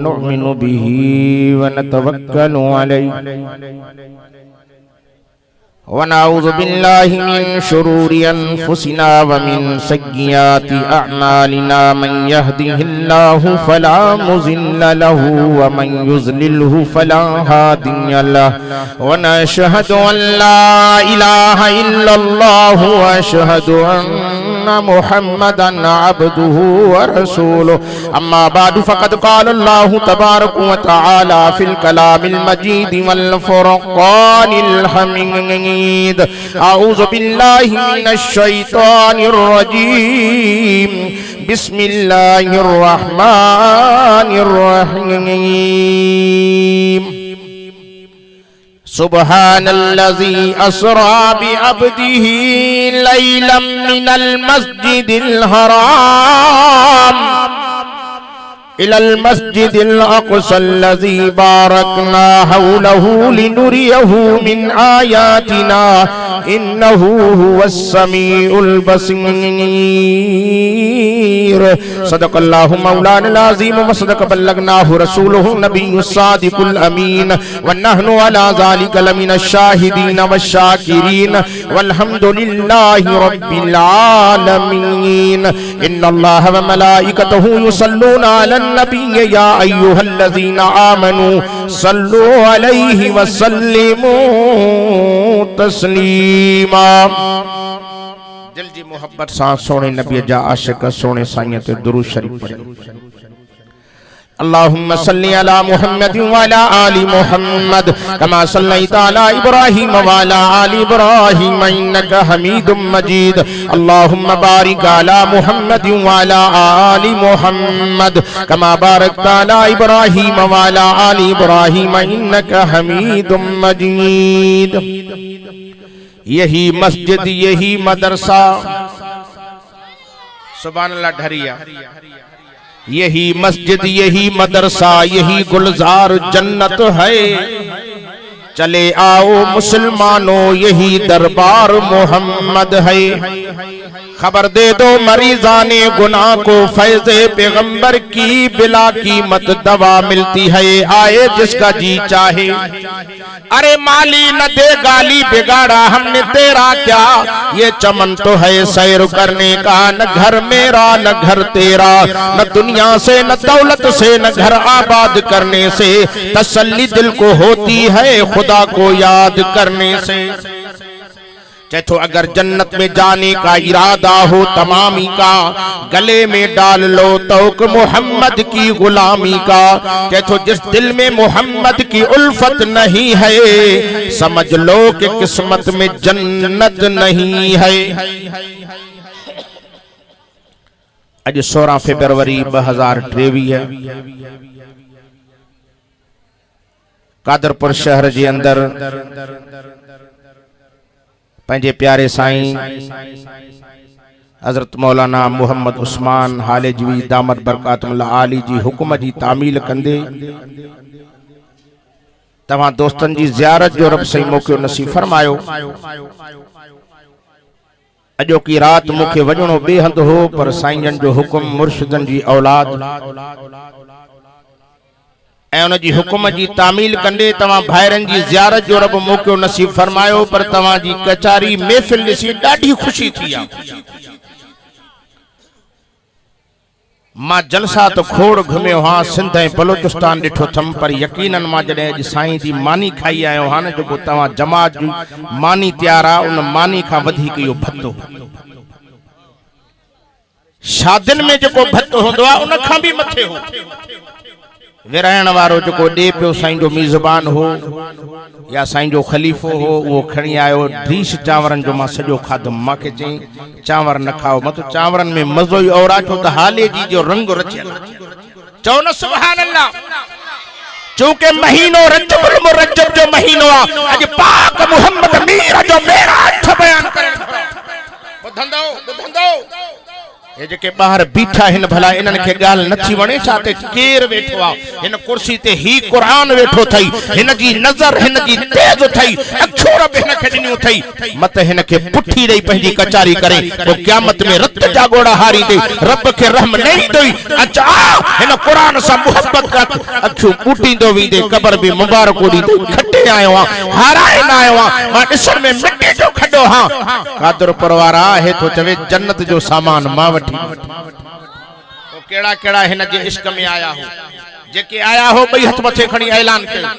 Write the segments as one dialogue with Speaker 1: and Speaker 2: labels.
Speaker 1: नुमिनु बिही व नतवक्कलु अलैहि व नऊज़ु बिल्लाहि मिन शुरूरि अनफुसिना व मिन सय्यिआति अअमालिना मन यहदिहिल्लाहु फला मुज़िल्ल लहु व मन युज़लिलहु फला हादिय लहु व नशहदु अन ला इलाहा इल्लल्लाहु व अशहदु अन्ना मुहम्मदन अब्दुहु व रसूलुहु अम्मा बादु फ़क़द क़ाल अल्लाहु तबारक व तआला फ़िल कलामिल मजीद वल फ़ुरक़ानिल हमीद अऊज़ु बिल्लाहि मिनश शैतानिर रजीम बिस्मिल्लाहिर रहमानिर रहीम सुब्हानल्लज़ी अस्रा बिअब्दिही लैलन मिनल मस्जिदिल हराम इलल मस्जिदिल अक़सल्लज़ी बारकना हौलहु लिनुरियहु मिन आयातिना इन्नहु हुवस समीउल बसीर सदक़ल्लाहु मौलाना अज़ीम व सदक़ बल्लगनाहु रसूलुहु नबियुस सादिकुल अमीन व नहनु अला ज़ालिका लमिनश शाहिदीन वश्शाकिरीन वल्हम्दुलिल्लाहि रब्बिल आलमीन इन्नल्लाह व मलाइकतहु युसल्लूना अलन नबी या अय्युहल्लज़ीना आमनू सल्लु अलैहि व सल्लिमू तस्लीमा। दिल जी मोहब्बत सां सोने नबी जा आशिक सोने साईं ते दुरूद शरीफ पढ़ो। अल्लाहुम्मा सल्लि अला मुहम्मद व अला आलि मुहम्मद कमा सल्लैता अला इब्राहीम व अला आलि इब्राहीम इन्नका हमीदुम मजीद। अल्लाहुम्मा बारिक अला मुहम्मद व अला आलि मुहम्मद कमा बारकता अला इब्राहीम व अला आलि इब्राहीम इन्नका हमीदुम मजीद। यही मस्जिद यही मदरसा सुभान अल्लाह ढरिया, यही मस्जिद यही मदरसा यही गुलजार जन्नत है। चले आओ मुसलमानों यही दरबार मोहम्मद है। खबर दे दो मरीजाने गुनाह को फैज़े पैगंबर की बिला कीमत दवा मिलती है। आए जिसका जी चाहे। अरे माली न दे गाली बिगाड़ा हमने तेरा क्या, ये चमन तो है सैर करने का। न घर मेरा न घर तेरा, न दुनिया से न दौलत से न घर आबाद करने से तसल्ली दिल को होती है खुदा को याद करने से। चैथो अगर जन्नत में जाने का इरादा हो तमामी का, गले में डाल लो तौक मोहम्मद की गुलामी का। चैथो जिस दिल में मोहम्मद की उल्फत नहीं है समझ लो कि किस्मत में जन्नत नहीं है। अज 16 फरवरी 2023 है। कादरपुर शहर के अंदर पंजे प्यारे साईं हजरत मौलाना मोहम्मद उस्मान हालेजवी दामत बरकातुल्लाह आली जी हुक्म जी तामील कंदे तव्हां दोस्तन जी ज़ियारत जो रब सही मौक़ो नसीब फरमायो। अजो की रात मुखे वजणो बेहद हो पर साईंजन जो हुक्म मुर्शिदन जी औलाद उन जी हुक्म जी तामील कंदे तव्हां भाइरन जी ज़ियारत जो रब मौक़ो नसीब फरमायो। पर तव्हां जी कचारी महफिल ॾिसी ॾाढी खुशी थी आहे। मां जलसा तो खोड़ घुमियो हाँ, सिंध ऐं बलोचिस्तान ॾिठो थम, पर यकीनन मां जॾहिं अॼु साईं जी मानी खाई आयो हाँ न, जेको तव्हां जमात जी मानी तैयार आहे उन मानी खां वधीक इहो भत्तो शादियुनि में जेको भत्तो हूंदो आहे उन खां बि मथे हो। विरायण वारो जो दे पियो साईं जो मेज़बान हो या साईं जो खलीफो हो, वो खणी आयो ड्रीश चांवरन जो मां सजो खादम। मांखे चई चांवर न खाओ, मतलब चांवरन में मज़ो ही और आछो त हाले जी जो रंग रचियल। चओ न सुभान अल्लाह। चूंकि महीनो रजबुल मुरज्जब जो महीनो आ, अज पाक मोहम्मद मीर जो मेरा अठ बयान करण। बुधंदो बुधंदो ये जेके बाहर बीठा हिन भला इनन के गाल नथी वणे चाते केर वेठो आ इन कुर्सी ते ही कुरान वेठो थई हिन जी नजर हिन जी तेज थई अखोर बे हिन के दिनियो थई मत हिन के पुठी रही पंजी कचारी करे तो क़यामत में रत जा गोड़ा हारी दे रब के रहम नहीं दोई अच्छा हिन कुरान सा मोहब्बत का अखो बूटी दो वींदे कब्र भी मुबारक दी दे खटे आयो आ हाराए ना आयो आ मा दिसण में मिट्टी जो खडो हां कादर परवारा है तो चवे जन्नत जो सामान मा तो केड़ा केड़ा हिन जे इश्क में आया हो जेके आया हो बई हथ मथे खणी ऐलान कयो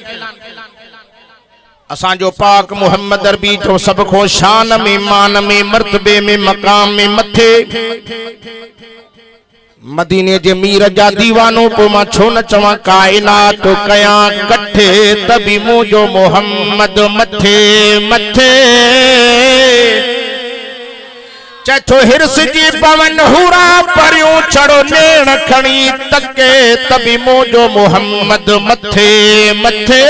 Speaker 1: असा जो पाक मोहम्मद अरबी जो सब को शान में मान में मर्तबे में मकाम में मथे मदीने जे मीर जा दीवानो पो मा छो न चवा कायनात तो कया कठे तभी मुझो मोहम्मद मथे मथे चथो हिरस जी पवन हुरा परियों चढ़ो नेण खणी तके तभी मुझो मोहम्मद मथे मथे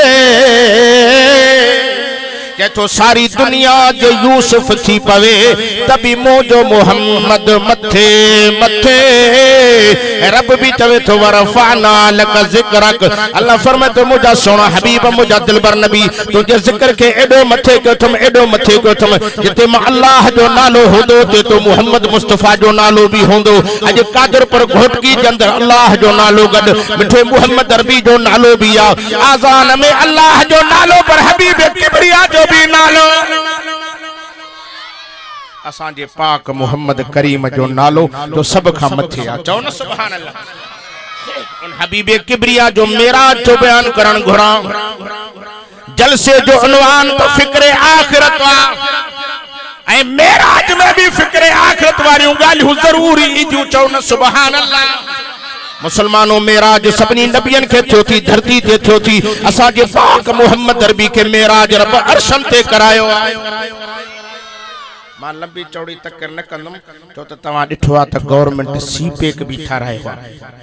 Speaker 1: चथो सारी दुनिया जो यूसुफ थी पवे तभी मुझो मोहम्मद मथे मथे रब भी चवे तो वरफाना लक जिक्रक अल्लाह फरमाए तो मुझा सोना हबीब मुझा दिलबर नबी तुझे जिक्र के एडो मथे को तुम एडो मथे को तुम जिते मा अल्लाह जो नालो होदो ते तो मोहम्मद मुस्तफा जो नालो भी होंदो आज कादर पर घोटकी जंद अल्लाह जो नालो गड मिठे मोहम्मद अरबी जो नालो भी आ आजान में अल्लाह जो नालो पर हबीब किबरिया जो भी नालो असा जे पाक मोहम्मद करीम जो नालो तो सब का मथे आ चओ न सुभान अल्लाह उन हबीब किबरिया जो मेराज जो बयान करण घुरा जलसे जो उन्वान तो फिक्रे आखिरत वा ए मेराज में भी फिक्रे आखिरत वारियूं गालियूं जरूरी इजू चओ न सुभान अल्लाह मुसलमानों मेराज सबनी नबियन के थियो थी धरती ते थियो थी असा जे पाक मोहम्मद अरबी के मेराज रब अर्शन ते करायो मां लंबी चौड़ी तकर न कंदम तो त तवा डिठो आ त गवर्नमेंट सीपेक भी ठारायो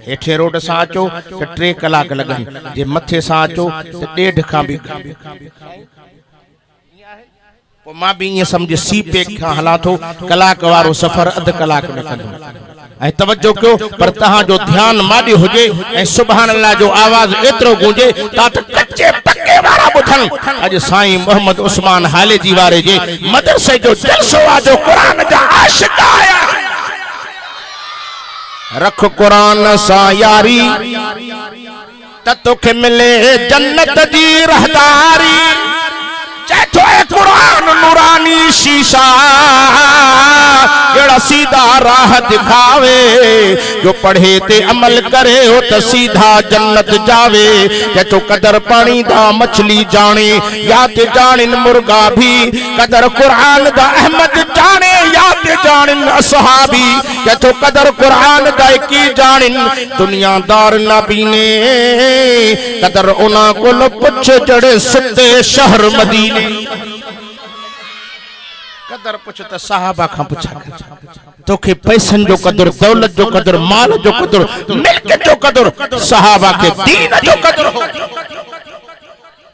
Speaker 1: हेठे रोड सा अचो त 3 कलाक लगन जे मथे सा अचो त 1.5 खां भी पो मां भी ये समझ सीपेक खां हला थो कलाक वारो सफर अध कलाक में कंदम ऐ तवज्जो कयो पर तहां जो ध्यान माडी होजे ऐ सुभान अल्लाह जो आवाज एतरो गूंजे ता त कच्चे पक्के वारा बुठन अज साईं मोहम्मद उस्मान हाले जी वारे जे मदरसे जो जलसो आ जो कुरान जा आशिक आया रख कुरान सा यारी त तोखे मिले जन्नत जी रहदारी चैथो कुरान नूरानी शीशा जड़ा सीधा राह दिखावे जो पढ़े ते अमल करे हो तो सीधा जन्नत जावे चैथो कदर पानी दा मछली जाने या ते जानिन मुर्गा भी कदर कुरान दा अहमद जाने या ते जानिन असहाबी चैथो कदर कुरान दा की जानिन दुनियादार नबी ने कदर उना कोल पुछ जड़े सुते शहर मदीने कदर पुछ त साहबा खां पुछा तोखे पैसन जो कदर दौलत जो कदर माल जो कदर मिल्क जो कदर साहबा के दीन जो कदर हो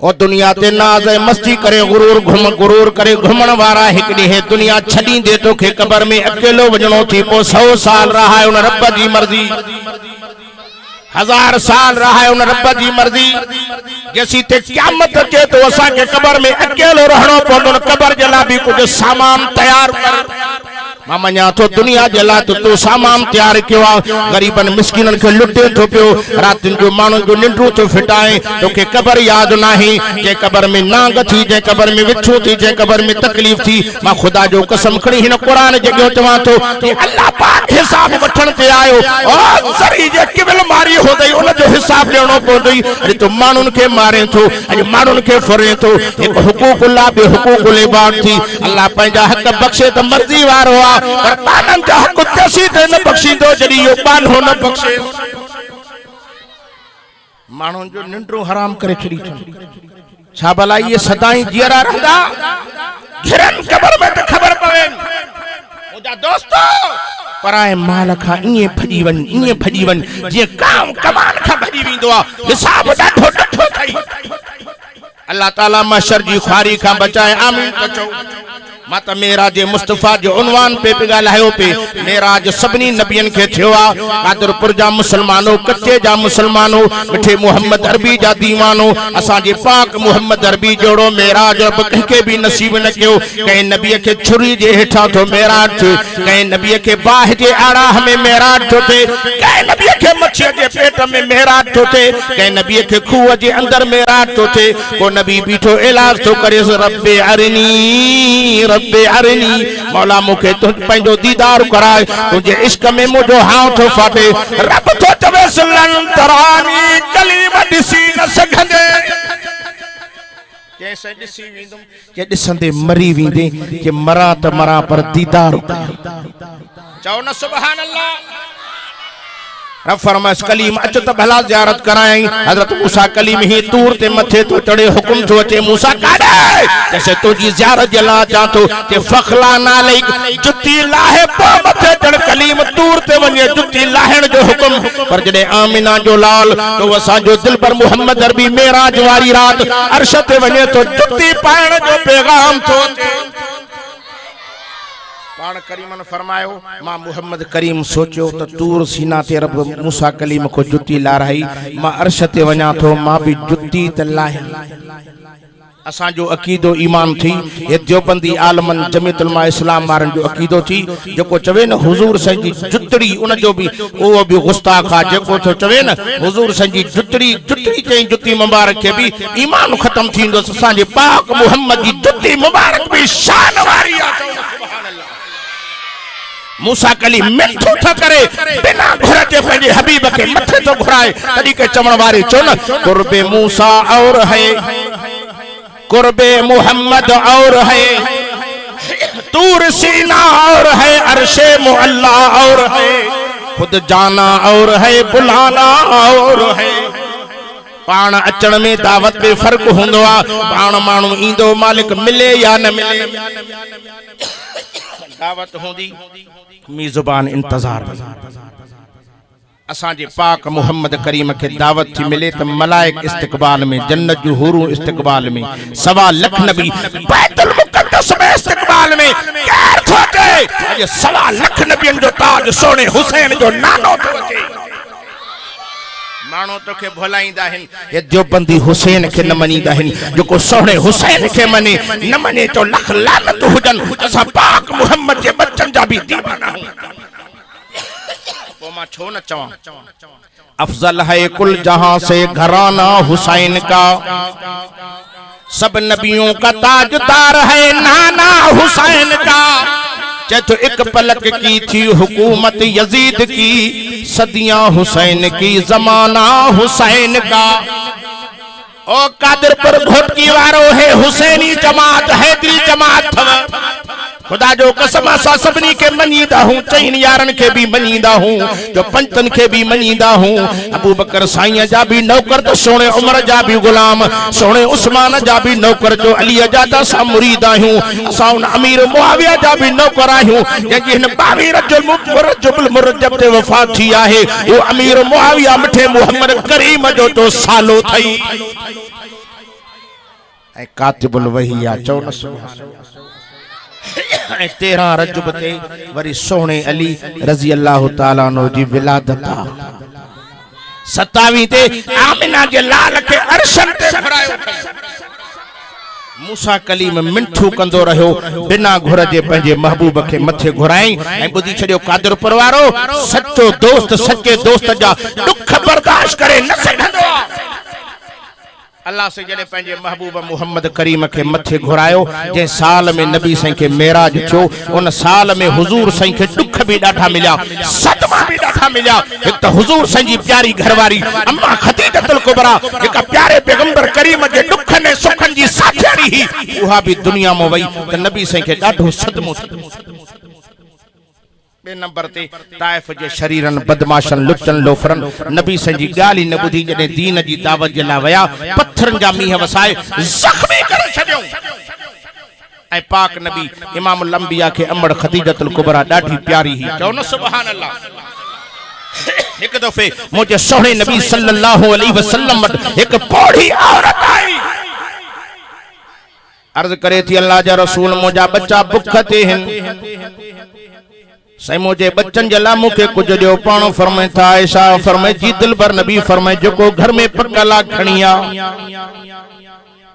Speaker 1: और दुनिया ते नाज मस्ती करे गुरूर करे घुमण वारा एक ॾींहुं दुनिया छड़ी दे तोखे कब्र में अकेलो वजणो थी पो 100 साल रहा है उन रब जी मर्जी 1000 साल रहा है उन रब जी मर्जी जैसी ते क़यामत के तो असा के कब्र में अकेलो रहणो पवंदो कब्र जला भी कुछ सामान तैयार कर मामन्या तो दुनिया जला तो सामान तैयार कियो गरीबन मिस्किनन के लुटे तो पियो रातिन जो मानो जो निंड्रू तो फिटाए तो के कब्र याद नाही जे कब्र में नांग थी जे कब्र में विछो थी जे कब्र में तकलीफ थी मा खुदा जो कसम खड़ी हिन कुरान जगयो चवा तो कि अल्लाह पाक हिसाब वठण ते आयो और सरी जे किबल मारी हो गई उन जो हिसाब लेणो पवंदई अरे तो मानुन के मारे तो अरे मानुन के फरे तो एक हुकूकुल्लाह बे हुकूकुल इबाद थी अल्लाह पंजा हक बख्शे तो मर्जी वारो पर पानन जा हक तसी ते न बख्शी दो जड़ी यो पान हो न बख्शे मानन जो निंड्रो हराम करे छड़ी छा भला ये सदाई जियरा रहदा घिरन कब्र में तो खबर पवे ओजा दोस्तों पराए माल खा इए भजी वन जे काम कमान खा भजी विंदो हिसाब ॾाढो ॾठो थई अल्लाह ताला मशर जी ख्वारी का बचाए आमीन तो मां त मेराज मुस्तफा जो उन्वान पे ॻाल्हायो पे। मेराज सभिनी नबियन के थियो आ। कादरपुर जा मुसलमानो, कच्चे जा मुसलमानो, मिठे मोहम्मद अरबी जा दीवानो, असांजे पाक मोहम्मद अरबी जोड़ो मेराज रब कंहिंखे भी नसीब न कयो। कंहिं नबीअ के छुरी जे हेठां थो मेराज थिए, कंहिं नबीअ के बाह जे आड़ाह में मेराज थो थिए, कंहिं नबीअ के मच्छीअ जे पेट में मेराज थो थिए, कंहिं नबीअ के खूह जे अंदर मेराज थो थिए। को नबी बीठो इलाज थो करे, रब्बे अरनी, मौला मूंखे तू पंहिंजो दीदार कराए, तुंहिंजे इश्क में मुंहिंजो हाउ थो फाटे। रब थो चवेसि लन तरानी, कलीम ॾिसी न सघंदे, कैसे ॾिसी वेंदुमि, के ॾिसंदे मरी वेंदे, के मरा त मरा पर दीदार। चओ न सुभान अल्लाह। रब फरमाइस कलीम अच त भला ज़ियारत कराई। हजरत मूसा कलीम ही तूर ते मथे तो चढ़े, हुकुम थो अचे मूसा काॾे, जैसे तुझी ज़ियारत जे लाइ अचां थो ते फखला नाले जुती लाहे पो मथे चढ़। कलीम तूर ते वञे जुती लाहण जो हुकुम, पर जॾहिं आमिना जो लाल तो असांजो दिलबर मोहम्मद अरबी मेराज वारी रात अर्श ते वञे तो जुती पाइण जो पैगाम थो अचे। पाण करीम ने फरमायो, मां मोहम्मद करीम सोचियो त तूर सीना ते रब मूसा कलीम को जुती लाराई, मां अर्श ते वञा थो, मां भी जुती त लाहे। असांजो अकीदो ईमान थी, ये देवबंदी आलमन जमीयत उलमा इस्लाम वारन जो अकीदो थी, जेको चवे न हुजूर साईं जी जुतड़ी, उन जो भी वो भी गुस्ताख आ। जेको तो चवे न हुजूर साईं जी जुतड़ी चई, जुती मुबारक के भी ईमान खत्म थींदो। असांजे पाक मोहम्मद जी जुती मुबारक भी शान वारी आ। मूसा कलीम मिठो था करे, बिना घुर के पंहिंजे हबीब के मथे तो घुराए, तॾहिं के चवण वारे चो न कुर्बे मूसा और है, कुर्बे मोहम्मद और है, तूर सीना और है, अरशे मुअल्ला और है, खुद जाना और है, बुलाना और है। पाण अचण में दावत में फर्क हुंदो आ, पाण माण्हू ईंदो, मालिक मिले या न मिले, दावत होंदी मीज़बान इंतजार। असांजे पाक मोहम्मद करीम के दावत थी मिले तो मलाइक इस्तकबाल में, जन्नत जो हुरू इस्तकबाल में, 1.25 लाख नबी बैतुल मुक़द्दस में इस्तकबाल में, केर थो अचे? ये 1.25 लाख नबियन जो ताज सोने हुसैन जो नानो थो अचे। मानो तो के भुलाईंदा आहिनि, ये देवबंदी हुसैन के न मनींदा आहिनि, जेको सोने हुसैन के मने न मने तो लख लानत हुजन। असां पाक मोहम्मद जे बच्चन जा भी दीवाना हूं। वो मां छो न चवां, अफजल है कुल जहां से घराना हुसैन का, सब नबियों का ताजदार है नाना हुसैन का। तो एक पलक की थी हुकूमत यजीद की, सदियां हुसैन की, जमाना हुसैन का। ओ कादरपुर घोटकी वारो है हुसैनी जमात, हैदरी जमात थव। खुदा जो कसम असां सभिनी के मञीदा हूं, चईन यारन के भी मञीदा हूं, जो पंचन के भी मञीदा हूं। अबू बकर साईं जा भी नौकर, तो सोने उमर जा भी गुलाम, सोने उस्मान जा भी नौकर, जो अली जा त असां मुरीद आहियूं। असां उन अमीर मुआविया जा भी नौकर आहियूं, जंहिंजी हिन 22 रजब मुरज्जब ते वफ़ात थी आहे। वो अमीर मुआविया मिठे मोहम्मद करीम जो तो सालो थई ऐं कातिबुल वही आ। 13 रजब ते वरी सोने अली रज़ी अल्लाह ताला अन्हु जी विलादत आ। 27 ते आमिना जे लाल के अरशन ते घुरायो। मूसा कलीम मिठू कंदो रहियो, बिना घुर जे पंहिंजे महबूब के मथे घुराई ऐं ॿुधी छॾियो कादरपुर वारो, सच्चो दोस्त सच्चे दोस्त जा दुख बर्दाश्त करे न सघंदो। अल्लाह से जॾहिं पंहिंजे महबूब मोहम्मद करीम के मथे घुरायो, जंहिं साल में नबी साईं के मेराज थियो, उन साल में हुजूर साईं के दुख भी ॾाढा मिलिया, सदमा भी ॾाढा मिलिया। हिकु त हुजूर साईं जी प्यारी घरवारी अम्मा खदीजतुल कुबरा, हिकु प्यारे पैगंबर करीम जे दुखनि ऐं सुखनि जी साथियारी ही, उहा भी दुनिया में वई त नबी साईं के ॾाढो सदमो थियो। बे नंबर ते ताइफ जे शरीरन बदमाशन लुचन लोफरन नबी साईं जी गाली न बुधी, जॾहिं दीन जी दावत जे लाइ वया, पत्थरन जा मींह वसाए जख्मी करे छॾियो। ऐं पाक नबी इमामुल अंबिया के अमड़ खदीजतुल कुबरा ॾाढी प्यारी ही। चओ न सुभान अल्लाह। एक दफ़े मुझे सोहणे नबी सल्लल्लाहु अलैहि वसल्लम वटि हिकु पौड़ी औरत आई। अर्ज करे थी अल्लाह जा रसूल मुझा बच्चा बुख ते हिन सही मुझे बच्चन जला मुखे कुछ दियो पाणो फरमाए था आयशा फरमाए जी दिलबर नबी फरमाए जो घर में पकला खणिया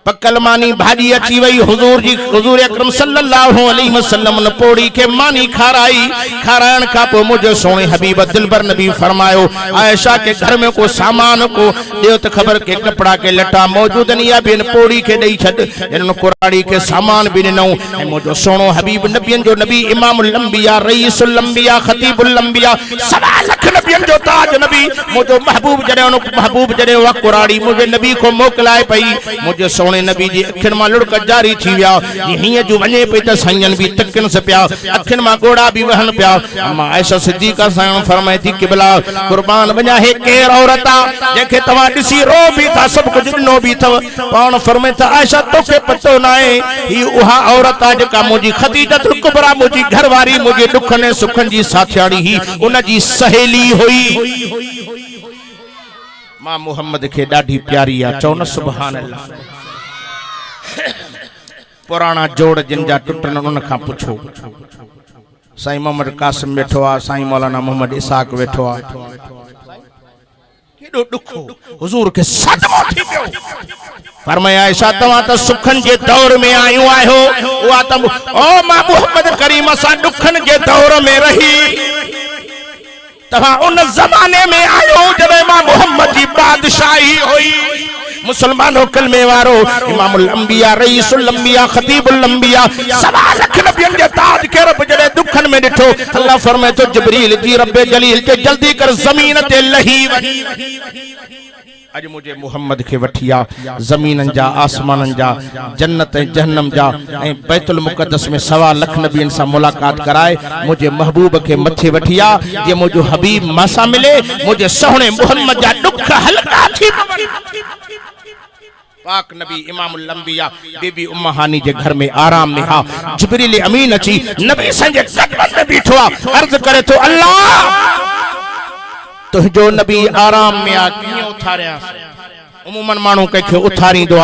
Speaker 1: पकल मानी भाजी अची वही हुजूर अकरम सल्लल्लाहु अलैहि वसल्लम ने पोड़ी के मानी खाराई खारायण का पो मुझे सोने हबीब दिलबर नबी फरमायो आयशा के घर में को सामान को दियो तो खबर के कपड़ा के लटा मौजूद नहीं या बिन पोड़ी के दई छड इन कुराड़ी के सामान भी न मुझे सोनो हबीब नबियन जो नबी इमामुल अंबिया रईसुल अंबिया खतीबुल अंबिया सवा लख नबियन जो ताज नबी मुझे महबूब जड़े वा कुराड़ी मुझे नबी को मोकलाए पई मुझे सोने नबी जी अखिन मां लुड़क जारी थी विया हिय जो वने पे त साईं भी तकन से पिया अखिन मां गोड़ा भी वहन पिया अम्मा आयशा सिद्दीका साईं फरमाए थी किबला कुर्बान बना है केर औरता जेके तवा दिसी रो भी था सब कुछ नो भी था पान फरमाए था आयशा तोके पतो ना है ही उहा औरता जका मुजी खदीजतुल कुबरा मुजी घरवारी मुजी दुखने सुखन जी साथियाड़ी ही उन जी सहेली हुई मां मोहम्मद के डाढी प्यारी आ चौन सुभान अल्लाह पुराना जोड़ जिन जा टुटन उन खां पुछो साईं मोहम्मद कासिम बैठो आ साईं मौलाना मोहम्मद इसाक बैठो आ केडो दुखो हुजूर के सदमो थी पियो फरमाया आयशा तवा त सुखन जे दौर में आयो आयो वा त ओ मां मोहम्मद करीम सा दुखन जे दौर में रही तवा उन जमाने में आयो जब मां मोहम्मद की बादशाही हुई मुसलमानों कलमे वारो इमामुल अंबिया रईसुल अंबिया खतीबुल अंबिया सवा लख नबियन जे ताज के रब जड़े दुखन में डिठो अल्लाह फरमाए तो जिब्रील जी रब्बे जलील के जल्दी कर जमीन ते लही अज मुझे मोहम्मद के वठिया जमीनन जा आसमानन जा जन्नत जहन्नम जा बैतुल मुकद्दस में सवा लख नबियन सा मुलाकात कराए मुझे महबूब के मथे वठिया ये मुझे हबीब मासा मिले मुझे सोहणे मोहम्मद जा दुख हल्का थी पाक नबी इमामुल अंबिया बीबी उम्मा हानी जे घर में आराम में हा जिब्रील अमीन अची नबी संजे कदमन में बैठो अर्ज करे तो अल्लाह तो जो नबी आराम में आ किए उठारिया उमूमन मानू के उठारी दो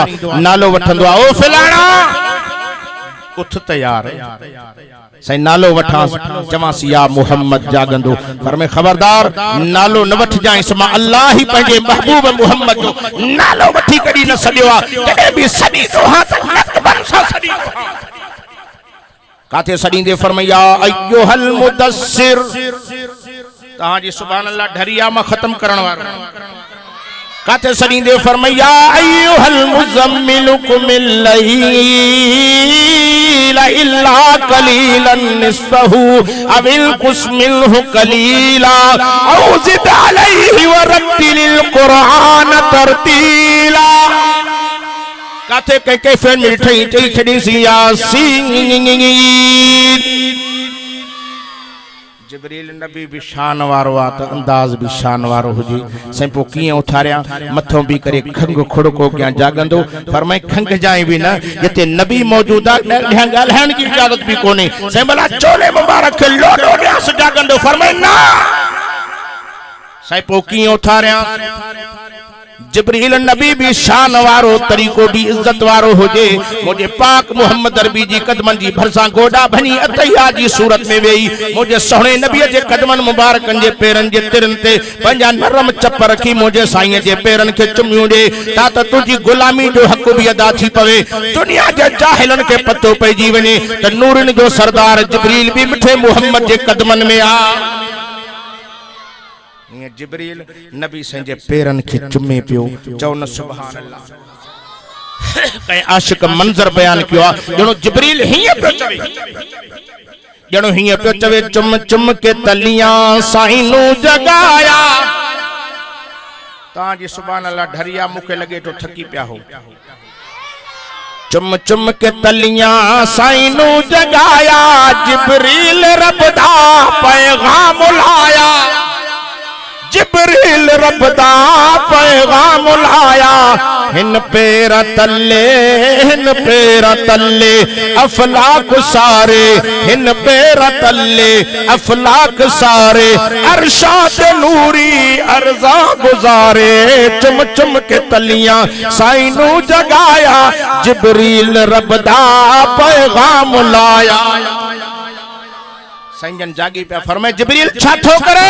Speaker 1: नालो वठंदो ओ फलाना उठ तैयार सही नालो वठा चवासी या मोहम्मद जागंदो पर में खबरदार नालो न वठ जाए समा अल्लाह ही पंजे महबूब मोहम्मद जो नालो वठी कडी न सडियो जडे भी सडी तो हाथ नक बनसा सडी काथे सडी दे फरमाया अय्युहल मुदस्सिर ता जी सुभान अल्लाह ढरिया में खत्म करण वारो काथे सडी दे फरमाया अय्युहल मुज़म्मिल कुमिल लैला इल्ला कलीलन निस्फहु अविल कुस्मिलहु कलीला औ ज़िद अलैहि व रत्तिलिल कुरआन तरतीला काथे के कैफे मिठई चई छडी सी यासीन जिब्रील नबी भी शान वारो आ तो अंदाज भी शान वारो हुजे सेंपो किए उठारिया मथों भी करे खंग खुड़को क्या जागंदो फरमाए खंग जाए भी ना जते नबी मौजूदा गालहण की इजाजत भी कोने से भला चोले मुबारक के लोडो न्यास जागंदो फरमाए ना सेंपो किए उठारिया जिब्रील नबी भी शान वारो तरीको भी इज्जत वारो होजे मुझे पाक मोहम्मद अरबी जी कदमन जी भरसा गोडा भनी अतैया जी सूरत में वेई मुझे सोहणे नबी जे कदमन मुबारकन जे पेरन जे तिरन ते पंजा नरम चप रखी मुझे साईं जे पेरन के चुमियो दे ता त तुजी गुलामी जो हक भी अदा थी पवे दुनिया जे जाहिलन के पतो पईजी वने त नूरन जो सरदार जिब्रील भी मिठे मोहम्मद जे कदमन में आ जिब्रील नबी संजे पेरन के चुमे पियो चौन सुभान अल्लाह कई आशिक मंजर बयान कियो जणो जिब्रील हिय पियो चवे जणो हिय पियो चवे चुम चुम के तलियां साईं नु जगाया ता जी सुभान अल्लाह ढरिया मुखे लगे तो थकी पिया हो चुम चुम के तलियां साईं नु जगाया जिब्रील रब दा पैगाम लाया जिब्रील रब दा पैगाम लाया, हिन पैर तले अफलाक सारे, हिन पैर तले अफलाक सारे, अरशाद नूरी अर्जा गुजारे, चुम चुम के तलियां साइनू जगाया, जिब्रील रब दा पैगाम लाया। साईं जागी पे फरमाए जिब्रील छा थो करे?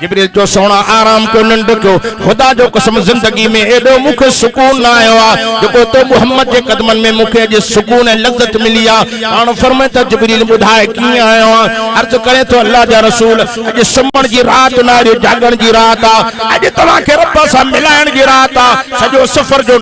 Speaker 1: जिब्रील जो सोना आराम को नंद को, खुदा जो कसम जिंदगी में एडो मुख सुकून आयो आ जो तो मोहम्मद के कदमन में मुखे जे सुकून है लज्जत मिली आ। पान फरमाए त जिब्रील बुधाए की आयो आ, अर्ज करे तो अल्लाह जा रसूल अज सुमण जी रात ना जागण जी रात आ, अज तवा के रब सा मिलाण जी रात आ, सजो सफर जो